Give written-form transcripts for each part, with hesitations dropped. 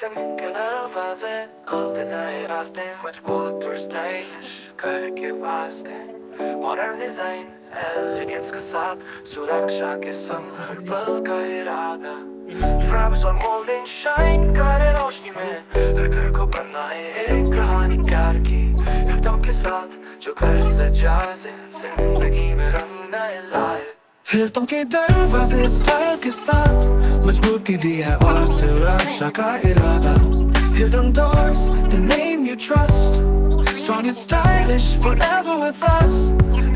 Hilton के दरवाजे खोलते नए रास्ते, मजबूत और स्टाइलिश घर के वास्ते। मॉडर्न डिजाइन एलिगेंस के साथ, सुरक्षा के संग हर पल का इरादा। फ्रेम्स और मोल्डिंग शाइन करे रोशनी में, हर घर को बनाए एक कहानी प्यार की। हिल्टन के साथ जो घर सजाए, जिंदगी में रंग नए लाए। हिल्टन के दरवाजे स्टाइल के साथ मजबूती दी है और सुरक्षा का इरादा। Hilton doors, the name you trust, strong and stylish, forever with us.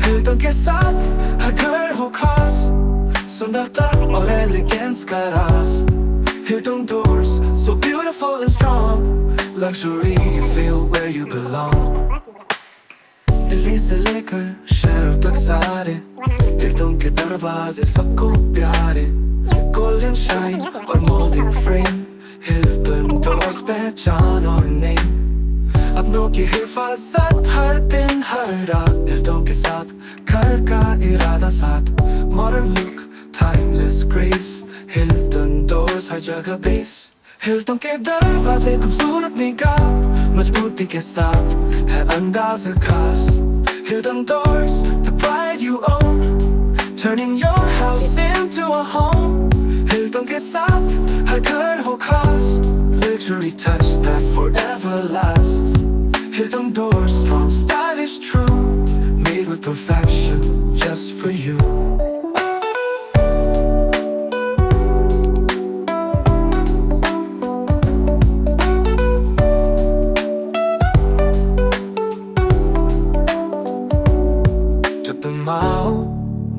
Hilton के साथ हर घर हो खास, सुंदरता और एलिगेंस का राज। Hilton doors, so beautiful and strong, luxury you feel where you belong. Delhi से लेकर शहरों तक सारे हिल्टन के दरवाजे सबको प्यारे। गोल्डन शाइन और मोल्डिंग फ्रेम, हिल्टन डोर्स पहचान और नेम। अपनों की हिफाजत हर दिन हर रात, हिल्टन के साथ घर का इरादा साथ। Modern look, timeless grace, Hilton doors हर जगह बेस। हिल्टन के दरवाजे खूबसूरत निगाह, मजबूती के साथ है अंदाज़ खास। Hilton doors, the pride you own, turning your house into a home. Hilton के साथ हर घर हो खास, luxury touch that forever lasts. Hilton doors, strong, stylish, true, made with perfection just for you.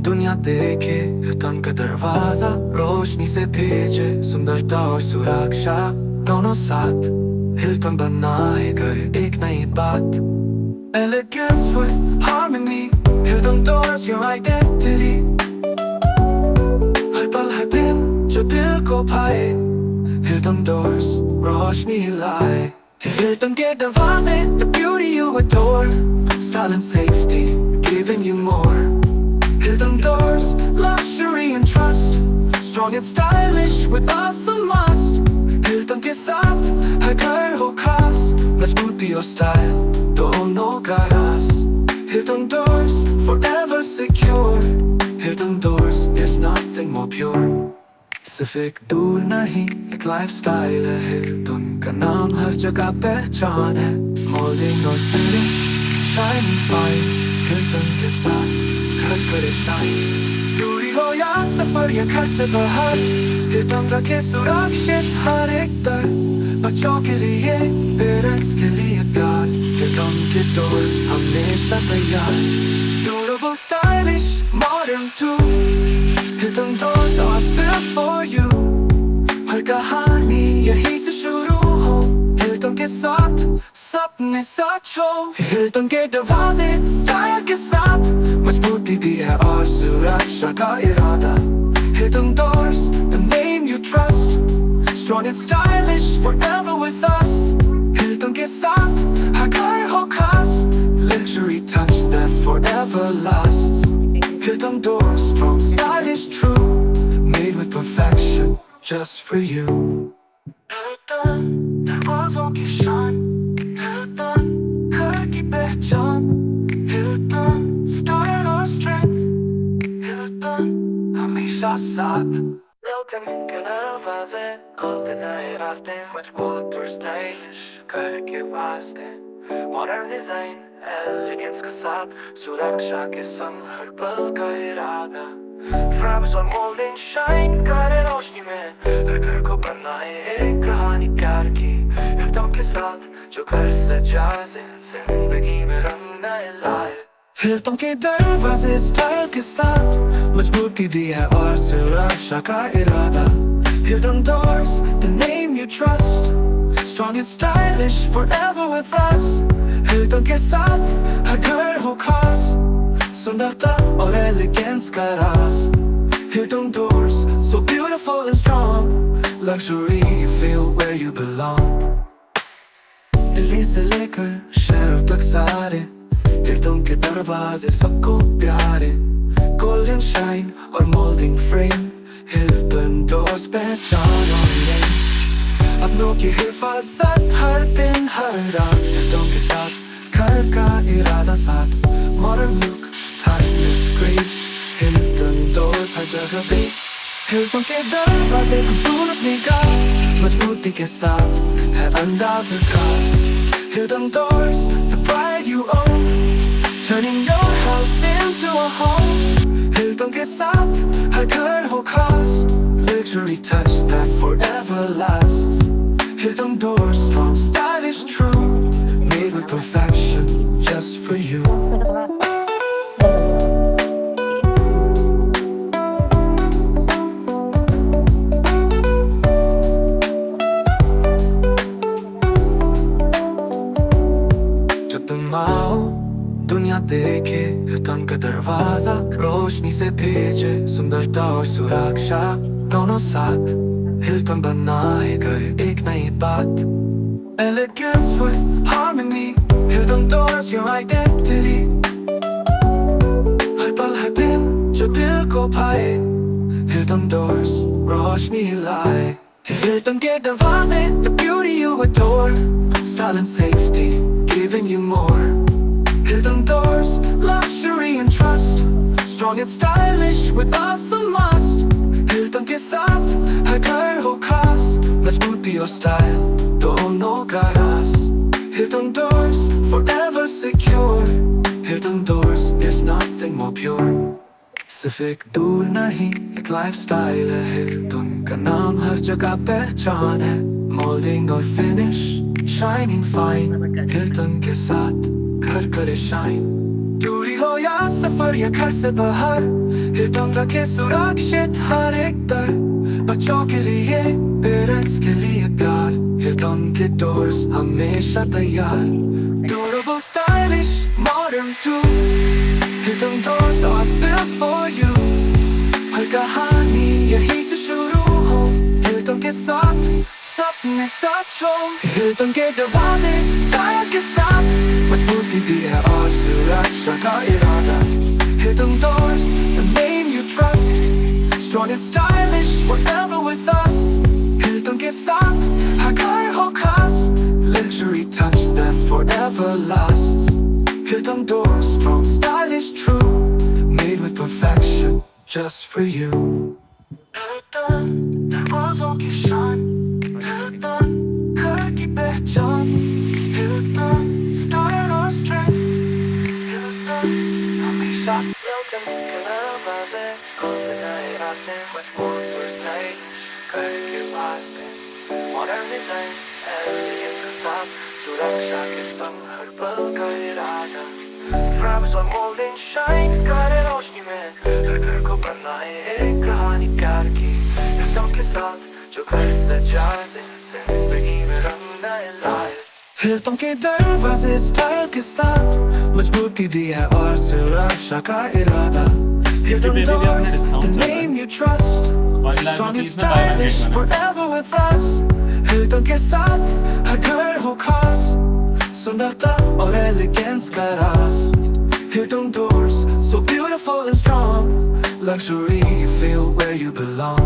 दुनिया देखे हिल्टन का दरवाजा, रोशनी से भेजे सुंदरता और सुरक्षा दोनों साथ। हिल्टन बनाए घर एक नई बात। Elegance with harmony, Hilton doors your identity. हर पल हर दिन जो दिल को भाए, Hilton doors रोशनी लाए। Hilton के दरवाजे, the beauty you adore, style and safety giving you more. Hilton doors, luxury and trust, strong and stylish with us a must. Hilton के साथ हर घर हो खास, मजबूती और style दोनों का राज। Hilton doors, forever secure. Hilton doors, there's nothing more pure. सिर्फ एक दूर नहीं, एक lifestyle है। Hilton का नाम हर जगह पहचान है। Molding और fitting, shining fine, Hilton के साथ घर परेशानी। दूरी हो या सफर या घर से बाहर, हिल्टन रखे सुरक्षित हर एक दर। बच्चों के लिए, पेरेंट्स के लिए प्यार, हिल्टन के डोर्स हमेशा तैयार। Durable, stylish, modern too, Hilton doors are built for you. हर कहानी यहीं से शुरू हो, हिल्टन के साथ सपने सच हो। हिल्टन के दरवाजे स्टाइल के साथ मजबूती दी है और सुरक्षा का इरादा। Hilton doors, the name you trust, strong and stylish, forever with us. Hilton के साथ हर घर हो खास, luxury touch that forever lasts. Hilton doors, strong, stylish, true, made with perfection just for you. Hilton दरवाजों की शान, Hilton घर की पहचान। Hilton style और strength, Hilton हमेशा साथ। Hilton के दरवाजे खोलते नए रास्ते, मजबूत और स्टाइलिश घर के वास्ते। मॉडर्न डिजाइन एलिगेंस के साथ, सुरक्षा के संग हर पल का इरादा। फ्रेम्स और मोल्डिंग शाइन करे रोशनी में, हर घर को बनाए एक कहानी प्यार की। हिल्टन के साथ जो घर सजाए, जिंदगी में रंग नए लाए। हिल्टन के दरवाजे स्टाइल के साथ मजबूती दी है और सुरक्षा का इरादा। Hilton doors, the name you trust, strong and stylish, forever with us. Hilton के साथ हर घर हो खास, सुंदरता और एलिगेंस का राज। Hilton doors, so beautiful and strong, luxury you feel where you belong. Delhi से लेकर शहरों तक सारे हिल्टन के दरवाजे सबको प्यारे। गोल्डन शाइन और मोल्डिंग फ्रेम, हिल्टन डोर्स पहचान और नेम। अपनों की हिफाजत हर दिन हर रात हिल्टन के साथ घर का इरादा साथ modern look timeless grace Hilton doors हर जगह बेस हिल्टन के दरवाजे खूबसूरत निगाह मजबूती के साथ है अंदाज खास Hilton doors the pride you own turning your house into a home Hilton के साथ हर घर हो खास luxury touch that forever lasts Hilton doors, strong, stylish, true made with perfection just for you जो तुम आओ दुनिया देखे हिल्टन का दरवाजा रोशनी से भेजे सुंदरता और सुरक्षा दोनों साथ हिल्टन बनाए घर एक नई बात Elegance with harmony Hilton doors your identity हर पल हर दिन जो दिल को भाए Hilton doors रोशनी लाए Hilton के दरवाजे the beauty you adore Style and safety giving you more Hilton doors luxury and trust Strong and stylish with us a must Hilton के साथ हर घर हो खास मजबूती और स्टाइल दोनों का रास Hilton doors forever secure Hilton doors there's nothing more pure सिर्फ एक दूर नहीं एक लाइफस्टाइल है Hilton का नाम हर जगह पहचान है मोल्डिंग और फिनिश शाइनिंग फाइन Hilton के साथ घर करे शाइन दूरी हो या सफर या घर से बाहर Hilton रखे सुरक्षित हर एक दर बच्चों के लिए पेरेंट्स के लिए प्यार Hilton के डोर्स हमेशा तैयार Durable, stylish, modern too Hilton doors are built for you हर कहानी यहीं से शुरू हो Hilton के साथ सपने सच हो Hilton के दरवाजे स्टाइल के साथ मजबूती दी है और सुरक्षा का इरादा Hilton doors the name you trust Strong and stylish forever with us Hilton के साथ हर घर हो खास Luxury touch that forever lasts Hilton doors strong, stylish, true Made with perfection just for you Hilton दरवाज़ों की शान Hilton घर की पहचान Hilton style और strength Hilton हमेशा welcome के दरवाज़े खुल जाए रातें मजबूत और stylish घर के वास्ते modern design elegance के साथ सुरक्षा के संग हर पल का इरादा Frames और molding shine करे रोशनी में हर घर को बनाए एक कहानी प्यार की Hilton के साथ जो घर सजाए जिंदगी में रंग नए लाए Hilton के दरवाजे स्टाइल के साथ मजबूती दी है और सुरक्षा का इरादा Hilton doors the name you trust Strong and stylish forever with us Hilton के साथ हर घर हो खास सुंदरता और elegance का रास Hilton doors so beautiful and strong Luxury you feel where you belong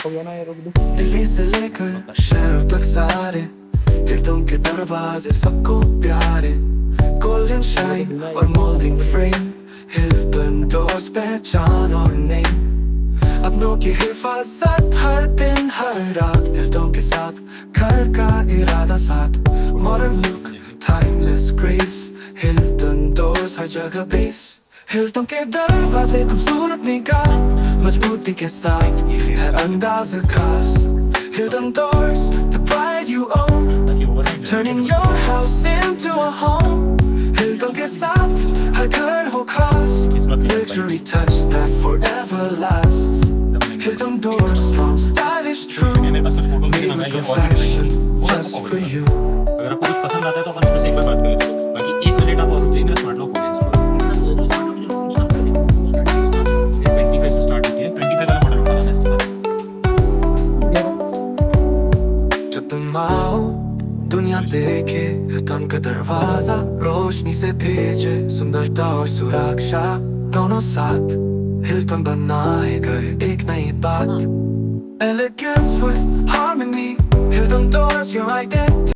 Delhi से लेकर शहरों तक सारे Hilton के दरवाजे सबको प्यारे Golden shine और molding frame Hilton doors पहचान और name अपनों की हिफाजत हर दिन हर रात Hilton के साथ घर का इरादा साथ Modern look, timeless grace Hilton doors हर जगह बेस Hilton के दरवाजे खूबसूरत निगाह मजबूती के साथ है अंदाज खास Hilton doors the pride you own turning your house into a home Hilton के साथ हर घर हो खास luxury touch that forever lasts Hilton doors strong, stylish, true made with perfection just for you अगर आपको कुछ पसंद आता है तो अपन उसमें से एक बार बात कर लेते हैं बाकी 1 मिनट आप और इंडिया स्मार्ट लॉक हो गया दुनिया देखे हिल्टन का दरवाजा रोशनी से भेजे सुंदरता और सुरक्षा दोनों साथ हिल्टन बनाए घर एक नई बात Elegance with harmony Hilton Doors, your identity.